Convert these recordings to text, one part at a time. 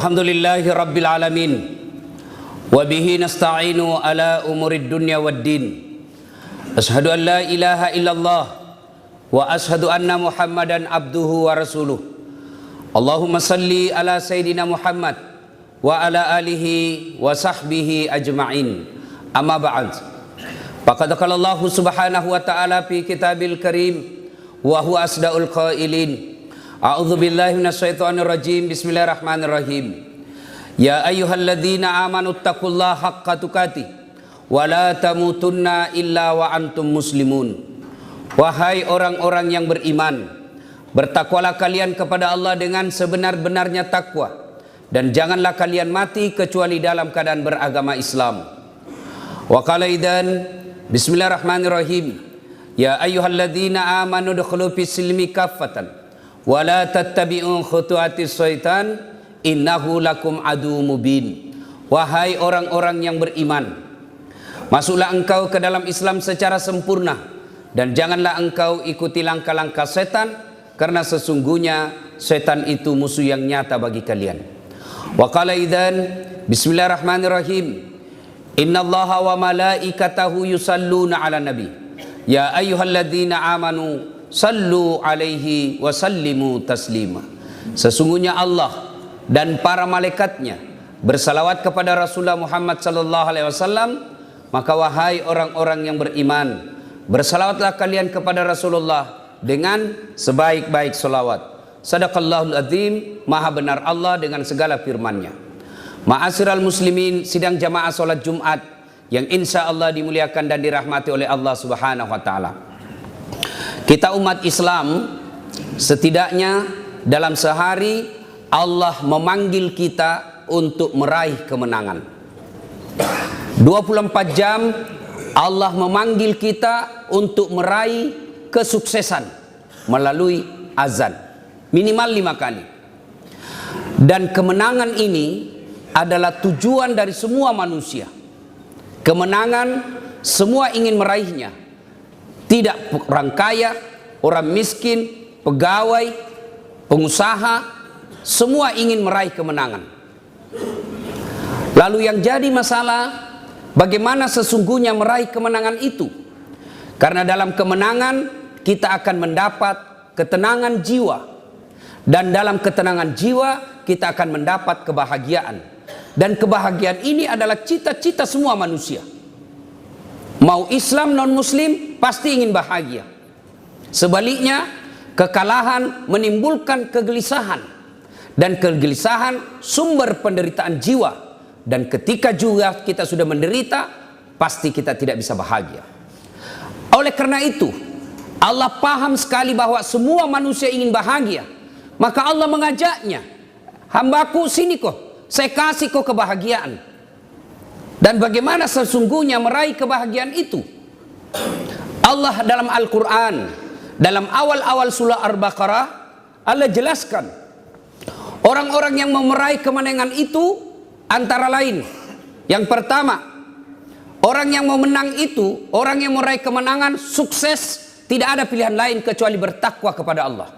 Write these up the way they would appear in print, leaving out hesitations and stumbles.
Alhamdulillahi Rabbil Alamin. Wabihi nasta'inu ala umurid dunya waddin. Ashadu an la ilaha illallah wa ashadu anna Muhammadan abduhu wa rasuluh. Allahumma salli ala Sayyidina Muhammad wa ala alihi wa sahbihi ajma'in. Amma ba'd. Faqad qala Allah subhanahu wa ta'ala fi kitabil karim wa huwa asdaqul qailin. A'udzu billahi minasyaitonir rajim. Bismillahirrahmanirrahim. Ya ayyuhalladzina amanu taqullaha haqqa tuqatih wa la tamutunna illa wa antum muslimun. Wahai orang-orang yang beriman, bertakwalah kalian kepada Allah dengan sebenar-benarnya takwa, dan janganlah kalian mati kecuali dalam keadaan beragama Islam. Wa qala idzan bismillahirrahmanirrahim. Ya ayyuhalladzina amanu udkhulu fis silmi kaffatan wala tattabi'u khutuwatis syaitan innahu lakum adu mubin. Wahai orang-orang yang beriman, masuklah engkau ke dalam Islam secara sempurna, dan janganlah engkau ikuti langkah-langkah setan, karena sesungguhnya setan itu musuh yang nyata bagi kalian. Wa qala idzan bismillahirrahmanirrahim. Innallaha wa malaikatahu yusalluna 'alan nabi. Ya ayyuhalladzina amanu sallu alaihi wa sallimu taslima. Sesungguhnya Allah dan para malaikatnya bersalawat kepada Rasulullah Muhammad sallallahu alaihi wasallam. Maka wahai orang-orang yang beriman, bersalawatlah kalian kepada Rasulullah dengan sebaik-baik salawat. Sadaqallahul azim. Maha benar Allah dengan segala firman-Nya. Ma'asyiral muslimin, sidang jamaah salat Jumat yang insya Allah dimuliakan dan dirahmati oleh Allah Subhanahu wa taala. Kita umat Islam, setidaknya dalam sehari Allah memanggil kita untuk meraih kemenangan. 24 jam Allah memanggil kita untuk meraih kesuksesan melalui azan minimal 5 kali. Dan kemenangan ini adalah tujuan dari semua manusia. Kemenangan semua ingin meraihnya. Tidak orang kaya, orang miskin, pegawai, pengusaha, semua ingin meraih kemenangan. Lalu yang jadi masalah, bagaimana sesungguhnya meraih kemenangan itu? Karena dalam kemenangan kita akan mendapat ketenangan jiwa, dan dalam ketenangan jiwa kita akan mendapat kebahagiaan. Dan kebahagiaan ini adalah cita-cita semua manusia. Mau Islam non Muslim pasti ingin bahagia. Sebaliknya, kekalahan menimbulkan kegelisahan, dan kegelisahan sumber penderitaan jiwa. Dan ketika juga kita sudah menderita, pasti kita tidak bisa bahagia. Oleh karena itu, Allah paham sekali bahwa semua manusia ingin bahagia. Maka Allah mengajaknya, hambaku sini kok, saya kasih kok kebahagiaan. Dan bagaimana sesungguhnya meraih kebahagiaan itu? Allah dalam Al-Quran, dalam awal-awal surah Al-Baqarah, Allah jelaskan orang-orang yang mau meraih kemenangan itu antara lain. Yang pertama, orang yang mau menang itu, orang yang meraih kemenangan sukses, tidak ada pilihan lain kecuali bertakwa kepada Allah.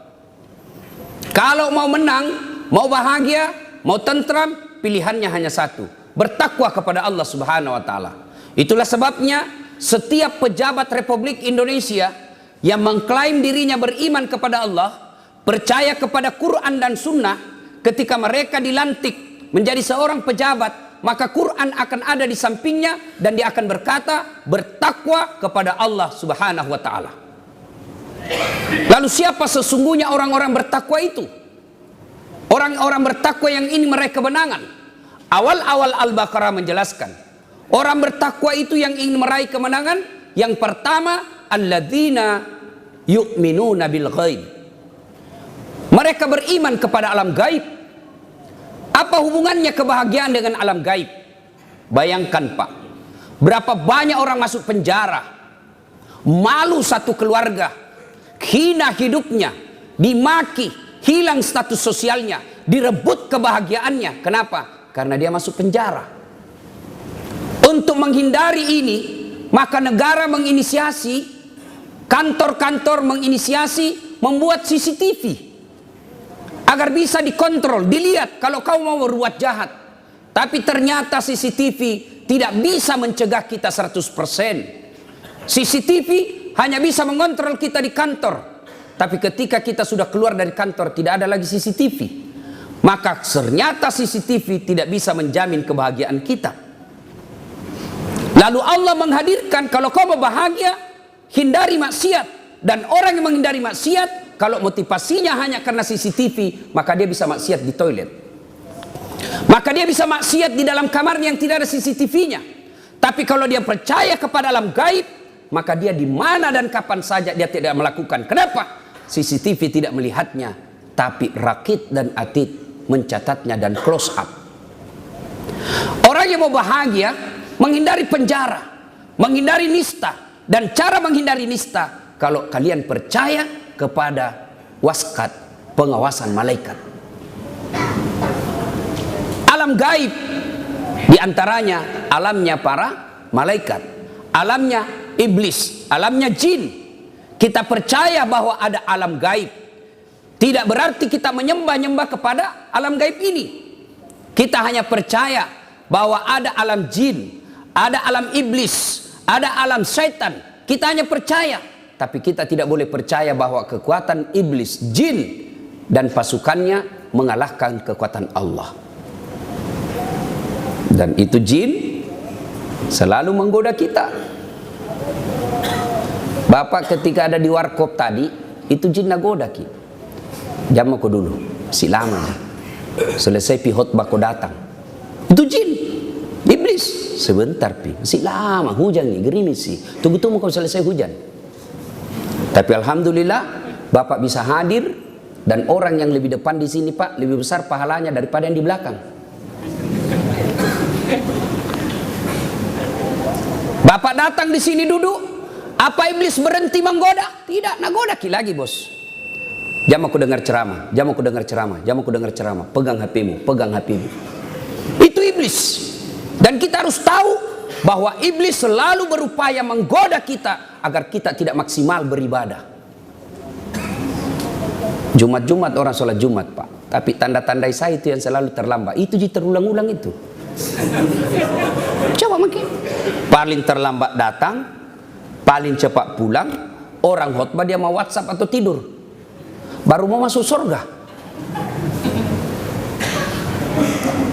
Kalau mau menang, mau bahagia, mau tentram, pilihannya hanya satu: bertakwa kepada Allah Subhanahu wa taala. Itulah sebabnya setiap pejabat Republik Indonesia yang mengklaim dirinya beriman kepada Allah, percaya kepada Quran dan Sunnah, ketika mereka dilantik menjadi seorang pejabat, maka Quran akan ada di sampingnya dan dia akan berkata, bertakwa kepada Allah Subhanahu wa taala. Lalu siapa sesungguhnya orang-orang bertakwa itu? Orang-orang bertakwa yang ini meraih kemenangan. Awal-awal Al-Baqarah menjelaskan, orang bertakwa itu yang ingin meraih kemenangan, yang pertama, alladzina yu'minuna bil ghaib. Mereka beriman kepada alam gaib. Apa hubungannya kebahagiaan dengan alam gaib? Bayangkan Pak, berapa banyak orang masuk penjara, malu satu keluarga, hina hidupnya, dimaki, hilang status sosialnya, direbut kebahagiaannya. Kenapa? Karena dia masuk penjara. Untuk menghindari ini, maka negara menginisiasi, kantor-kantor menginisiasi membuat CCTV. agar bisa dikontrol, dilihat kalau kau mau berbuat jahat. Tapi ternyata CCTV tidak bisa mencegah kita 100%. CCTV hanya bisa mengontrol kita di kantor. Tapi ketika kita sudah keluar dari kantor, tidak ada lagi CCTV. Maka ternyata CCTV tidak bisa menjamin kebahagiaan kita. Lalu Allah menghadirkan, kalau kau mau bahagia, hindari maksiat. Dan orang yang menghindari maksiat, kalau motivasinya hanya karena CCTV, maka dia bisa maksiat di toilet. Maka dia bisa maksiat di dalam kamarnya yang tidak ada CCTV-nya. Tapi kalau dia percaya kepada alam gaib, maka dia di mana dan kapan saja dia tidak melakukan. Kenapa? CCTV tidak melihatnya, tapi rakit dan atid mencatatnya dan close up. Orang yang mau bahagia menghindari penjara, menghindari nista. Dan cara menghindari nista, kalau kalian percaya kepada waskat, pengawasan malaikat. Alam gaib diantaranya alamnya para malaikat, alamnya iblis, alamnya jin. Kita percaya bahwa ada alam gaib. Tidak berarti kita menyembah-nyembah kepada alam gaib ini. Kita hanya percaya bahwa ada alam jin, ada alam iblis, ada alam syaitan. Kita hanya percaya. Tapi kita tidak boleh percaya bahwa kekuatan iblis, jin, dan pasukannya mengalahkan kekuatan Allah. Dan itu jin selalu menggoda kita. Bapak ketika ada di warkop tadi, itu jin nagoda ki. Jam aku dulu, si lama. Selesai pi khotbah kau datang. Itu jin, iblis. Sebentar pi, si lama hujan nih, gerimis sih. Tunggu-tunggu kau selesai hujan. Tapi alhamdulillah Bapak bisa hadir, dan orang yang lebih depan di sini Pak lebih besar pahalanya daripada yang di belakang. Bapak datang di sini duduk, apa iblis berhenti menggoda? Tidak, nagoda lagi bos. Jam aku dengar ceramah, jam aku dengar ceramah, jam aku dengar ceramah. Pegang HP-mu, pegang HP-mu. Itu iblis. Dan kita harus tahu bahwa iblis selalu berupaya menggoda kita agar kita tidak maksimal beribadah. Jumat-Jumat orang sholat Jumat Pak, tapi tanda-tandai saya itu yang selalu terlambat. Itu terulang-ulang itu. Coba mungkin paling terlambat datang, paling cepat pulang. Orang khotbah dia mau WhatsApp atau tidur, baru mau masuk surga.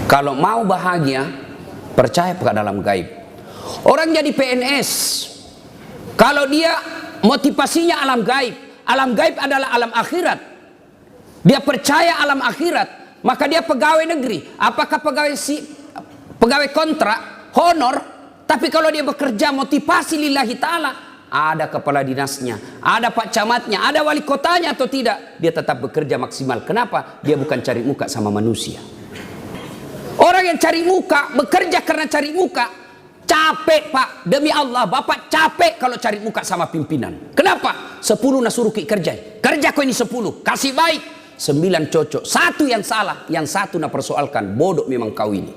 Kalau mau bahagia, percaya pada alam gaib. Orang jadi PNS, kalau dia motivasinya alam gaib adalah alam akhirat. Dia percaya alam akhirat, maka dia pegawai negeri. Apakah pegawai kontrak, honor? Tapi kalau dia bekerja motivasi lillahi ta'ala, ada kepala dinasnya, ada pak camatnya, ada wali kotanya atau tidak, dia tetap bekerja maksimal. Kenapa? Dia bukan cari muka sama manusia. Orang yang cari muka, bekerja karena cari muka, capek Pak. Demi Allah, Bapak capek kalau cari muka sama pimpinan. Kenapa? 10 nasuruh kerja. Kerja kau ini 10, kasih baik. 9 cocok, 1 yang salah, yang 1 nak persoalkan. Bodoh memang kau ini.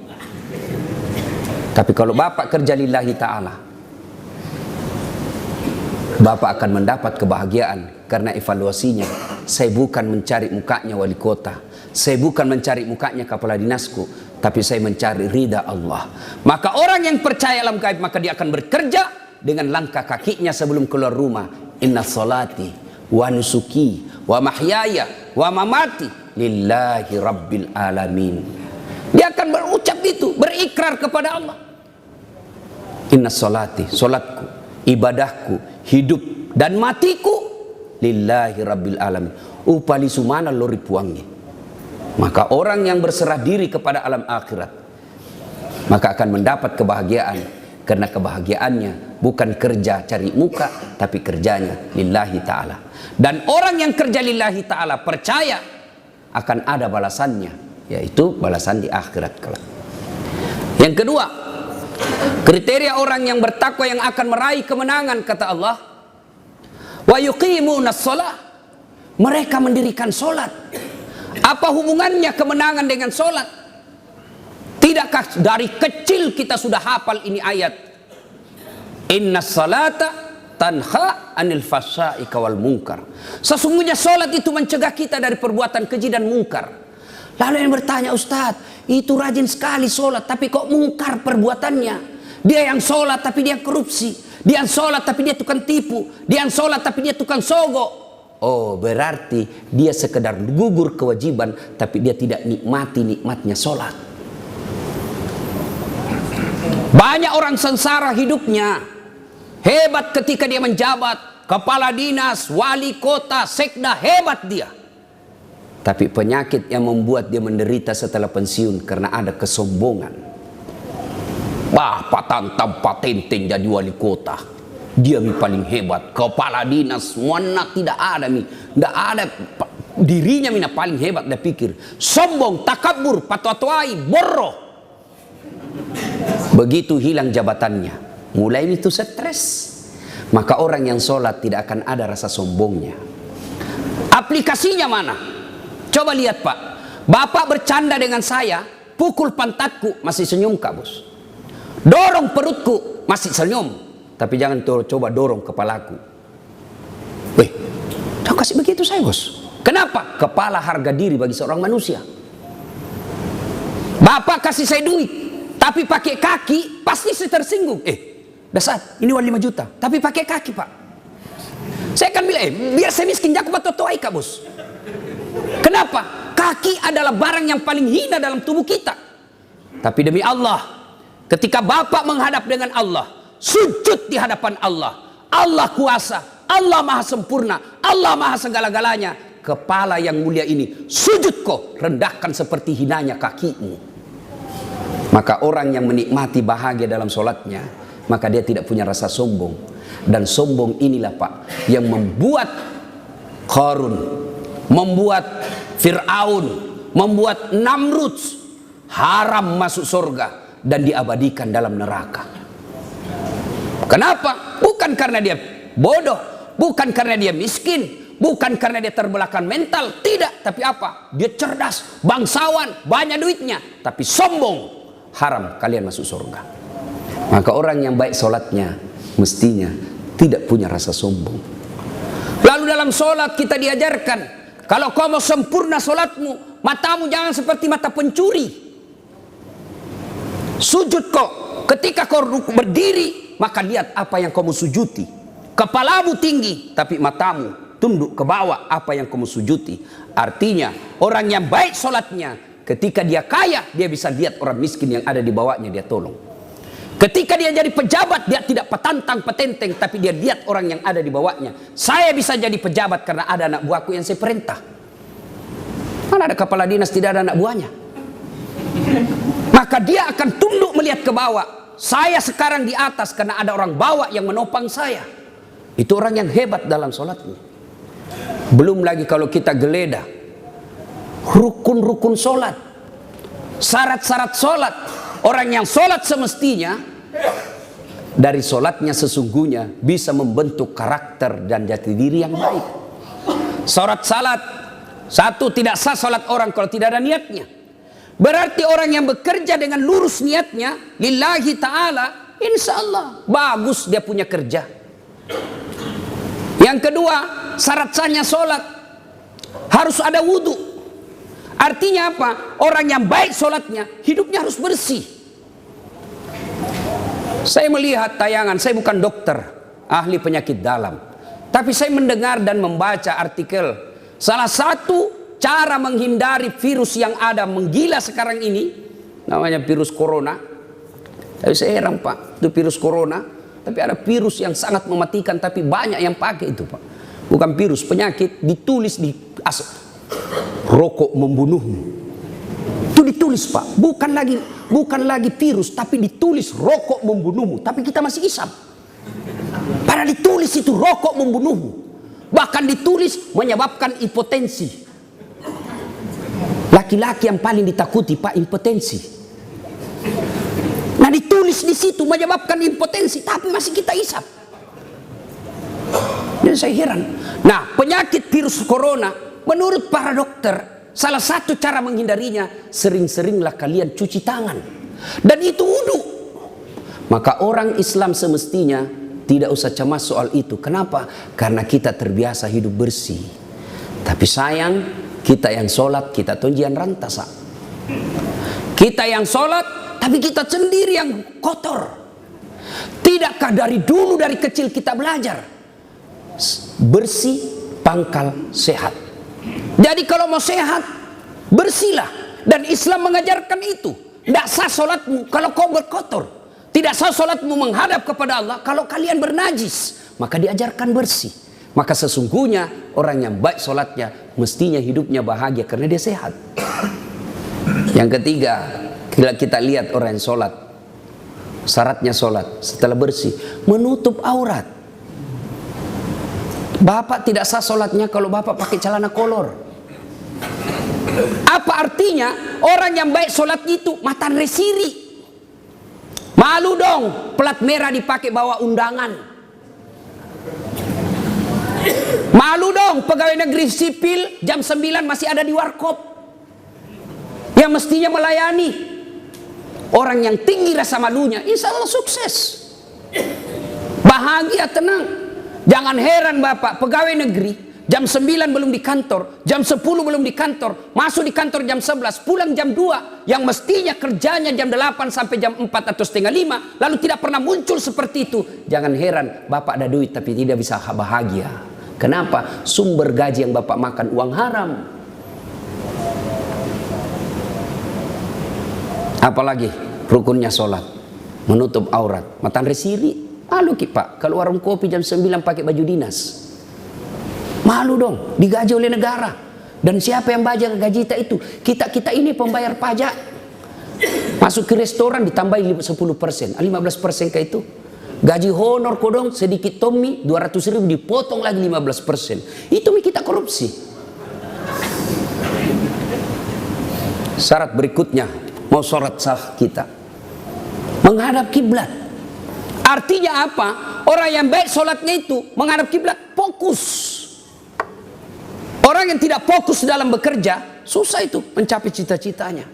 Tapi kalau Bapak kerja lillahi ta'ala, Bapak akan mendapat kebahagiaan. Karena evaluasinya, saya bukan mencari mukanya wali kota, saya bukan mencari mukanya kepala dinasku, tapi saya mencari ridha Allah. Maka orang yang percaya alam gaib, maka dia akan bekerja dengan langkah kakinya sebelum keluar rumah. Inna salati wa nusuki wa mahyaya wa mamati lillahi rabbil alamin. Dia akan berucap itu, berikrar kepada Allah. Inna salati, solatku, ibadahku, hidup dan matiku lillahi rabbil alamin. Upali sumana lori puangi. Maka orang yang berserah diri kepada alam akhirat, maka akan mendapat kebahagiaan. Karena kebahagiaannya bukan kerja cari muka, tapi kerjanya lillahi ta'ala. Dan orang yang kerja lillahi ta'ala percaya akan ada balasannya, yaitu balasan di akhirat kelak. Yang kedua, kriteria orang yang bertakwa yang akan meraih kemenangan, kata Allah, wa yuqimunas shalah, mereka mendirikan solat. Apa hubungannya kemenangan dengan solat? Tidakkah dari kecil kita sudah hafal ini ayat? Inna salata tanha anil fasya'i wal munkar. Sesungguhnya solat itu mencegah kita dari perbuatan keji dan mungkar. Lalu yang bertanya, Ustadz, itu rajin sekali solat, tapi kok mungkar perbuatannya? Dia yang solat tapi dia korupsi, dia yang solat tapi dia tukang tipu, dia yang solat tapi dia tukang sogok. Oh, berarti dia sekedar gugur kewajiban, tapi dia tidak nikmati nikmatnya solat. Banyak orang sengsara hidupnya, hebat ketika dia menjabat, kepala dinas, wali kota, sekda, hebat dia. Tapi penyakit yang membuat dia menderita setelah pensiun karena ada kesombongan. Bah, patantang patenting jadi wali kota. Dia paling hebat, kepala dinas, mana tidak ada tidak ada dirinya mina paling hebat. Dia pikir sombong, takabur, patwatwai, borro. Begitu hilang jabatannya, mulai itu stres. Maka orang yang sholat tidak akan ada rasa sombongnya. Aplikasinya mana? Coba lihat Pak, Bapak bercanda dengan saya, pukul pantatku masih senyum Kak Bos, dorong perutku masih senyum. Tapi jangan coba dorong kepalaku. Jangan kasih begitu saya Bos. Kenapa? Kepala harga diri bagi seorang manusia. Bapak kasih saya duit, tapi pakai kaki, pasti saya tersinggung. Dasar, ini uang 5 juta, tapi pakai kaki Pak. Saya akan bilang, biar saya miskin, jago batotoai Kak Bos. Kenapa? Kaki adalah barang yang paling hina dalam tubuh kita. Tapi demi Allah, ketika Bapak menghadap dengan Allah, sujud di hadapan Allah, Allah kuasa, Allah maha sempurna, Allah maha segala-galanya. Kepala yang mulia ini sujud kok, rendahkan seperti hinanya kakimu. Maka orang yang menikmati bahagia dalam sholatnya, maka dia tidak punya rasa sombong. Dan sombong inilah Pak yang membuat Qarun, membuat Fir'aun, membuat Namrud haram masuk surga dan diabadikan dalam neraka. Kenapa? Bukan karena dia bodoh, bukan karena dia miskin, bukan karena dia terbelakang mental, tidak. Tapi apa? Dia cerdas, bangsawan, banyak duitnya, tapi sombong. Haram kalian masuk surga. Maka orang yang baik solatnya mestinya tidak punya rasa sombong. Lalu dalam solat kita diajarkan, kalau kau mau sempurna solatmu, matamu jangan seperti mata pencuri. Sujud kok, ketika kau berdiri, maka lihat apa yang kamu sujuti. Kepalamu tinggi, tapi matamu tunduk ke bawah apa yang kamu sujuti. Artinya orang yang baik solatnya, ketika dia kaya, dia bisa lihat orang miskin yang ada di bawahnya, dia tolong. Ketika dia jadi pejabat, dia tidak petantang petenteng, tapi dia lihat orang yang ada di bawahnya. Saya bisa jadi pejabat karena ada anak buahku yang saya perintah. Mana ada kepala dinas tidak ada anak buahnya? Maka dia akan tunduk melihat ke bawah. Saya sekarang di atas karena ada orang bawah yang menopang saya. Itu orang yang hebat dalam sholatnya. Belum lagi kalau kita geledah rukun-rukun sholat, syarat-syarat sholat. Orang yang sholat semestinya dari sholatnya sesungguhnya bisa membentuk karakter dan jati diri yang baik. Syarat salat, satu, tidak sah sholat orang kalau tidak ada niatnya. Berarti orang yang bekerja dengan lurus niatnya lillahi ta'ala, insya Allah bagus dia punya kerja. Yang kedua, syarat sahnya sholat harus ada wudhu. Artinya apa? Orang yang baik sholatnya, hidupnya harus bersih. Saya melihat tayangan, saya bukan dokter, ahli penyakit dalam, tapi saya mendengar dan membaca artikel. Salah satu cara menghindari virus yang ada menggila sekarang ini, namanya virus corona. Tapi saya heran Pak, itu virus corona, tapi ada virus yang sangat mematikan, tapi banyak yang pakai itu Pak. Bukan virus, penyakit, ditulis di rokok membunuhmu. Itu ditulis Pak, bukan lagi virus, tapi ditulis rokok membunuhmu, tapi kita masih isap. Padahal ditulis itu rokok membunuhmu. Bahkan ditulis menyebabkan impotensi. Laki-laki yang paling ditakuti Pak impotensi. Nah ditulis di situ menyebabkan impotensi, tapi masih kita isap. Jadi saya heran. Nah penyakit virus corona, menurut para dokter, salah satu cara menghindarinya, sering-seringlah kalian cuci tangan. Dan itu wudu. Maka orang Islam semestinya tidak usah cemas soal itu. Kenapa? Karena kita terbiasa hidup bersih. Tapi sayang, kita yang sholat, kita tunjian rantasa. Kita yang sholat, tapi kita sendiri yang kotor. Tidakkah dari dulu, dari kecil kita belajar? Bersih, pangkal sehat. Jadi kalau mau sehat, bersihlah. Dan Islam mengajarkan itu. Tidak sah sholatmu kalau kau berkotor. Tidak sah sholatmu menghadap kepada Allah kalau kalian bernajis. Maka diajarkan bersih. Maka sesungguhnya orang yang baik sholatnya mestinya hidupnya bahagia karena dia sehat. Yang ketiga, kita lihat orang yang sholat. Syaratnya sholat setelah bersih, menutup aurat. Bapak tidak sah sholatnya kalau bapak pakai celana kolor. Apa artinya? Orang yang baik sholat itu matan resiri. Malu dong plat merah dipakai bawa undangan. Malu dong pegawai negeri sipil jam 9 masih ada di warkop. Yang mestinya melayani. Orang yang tinggi rasa malunya, insya Allah sukses. Bahagia, tenang. Jangan heran Bapak, pegawai negeri jam 9 belum di kantor, jam 10 belum di kantor, masuk di kantor jam 11, pulang jam 2, yang mestinya kerjanya jam 8 sampai jam 4 atau setengah 5, lalu tidak pernah muncul seperti itu. Jangan heran, Bapak ada duit tapi tidak bisa bahagia. Kenapa? Sumber gaji yang Bapak makan uang haram. Apalagi rukunnya sholat, menutup aurat, matan resiri. Malu Pak, kalau warung kopi jam 9 pakai baju dinas. Malu dong, digaji oleh negara. Dan siapa yang bayar gaji kita itu? Kita ini pembayar pajak. Masuk ke restoran ditambahin 10%, 15% kayak itu. Gaji honor kodong sedikit Tommy 200.000 dipotong lagi 15%. Itu kita korupsi. Syarat berikutnya, mau sholat sah kita menghadap kiblat. Artinya apa? Orang yang baik sholatnya itu menghadap kiblat, fokus. Orang yang tidak fokus dalam bekerja, susah itu mencapai cita-citanya.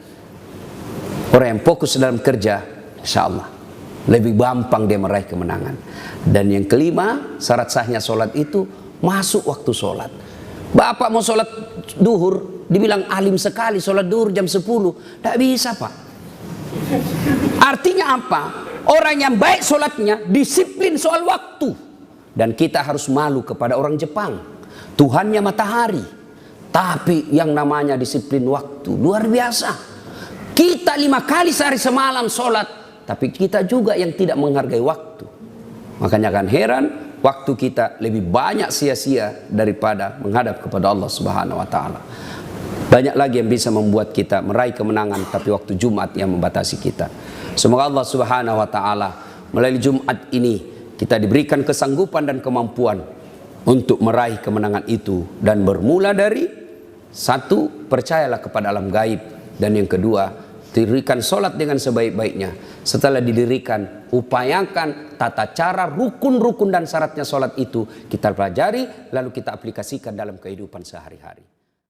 Orang yang fokus dalam kerja, insya Allah lebih gampang dia meraih kemenangan. Dan yang kelima, syarat sahnya sholat itu masuk waktu sholat. Bapak mau sholat duhur, dibilang alim sekali sholat duhur jam 10, tidak bisa Pak. Artinya apa? Orang yang baik sholatnya disiplin soal waktu. Dan kita harus malu kepada orang Jepang, Tuhannya matahari, tapi yang namanya disiplin waktu luar biasa. Kita 5 kali sehari semalam sholat, tapi kita juga yang tidak menghargai waktu. Makanya kan heran, waktu kita lebih banyak sia-sia daripada menghadap kepada Allah Subhanahu wa taala. Banyak lagi yang bisa membuat kita meraih kemenangan, tapi waktu Jumat yang membatasi kita. Semoga Allah Subhanahu wa taala melalui Jumat ini kita diberikan kesanggupan dan kemampuan untuk meraih kemenangan itu. Dan bermula dari satu, percayalah kepada alam gaib. Dan yang kedua, dirikan sholat dengan sebaik-baiknya. Setelah didirikan, upayakan tata cara, rukun-rukun dan syaratnya sholat itu kita pelajari, lalu kita aplikasikan dalam kehidupan sehari-hari.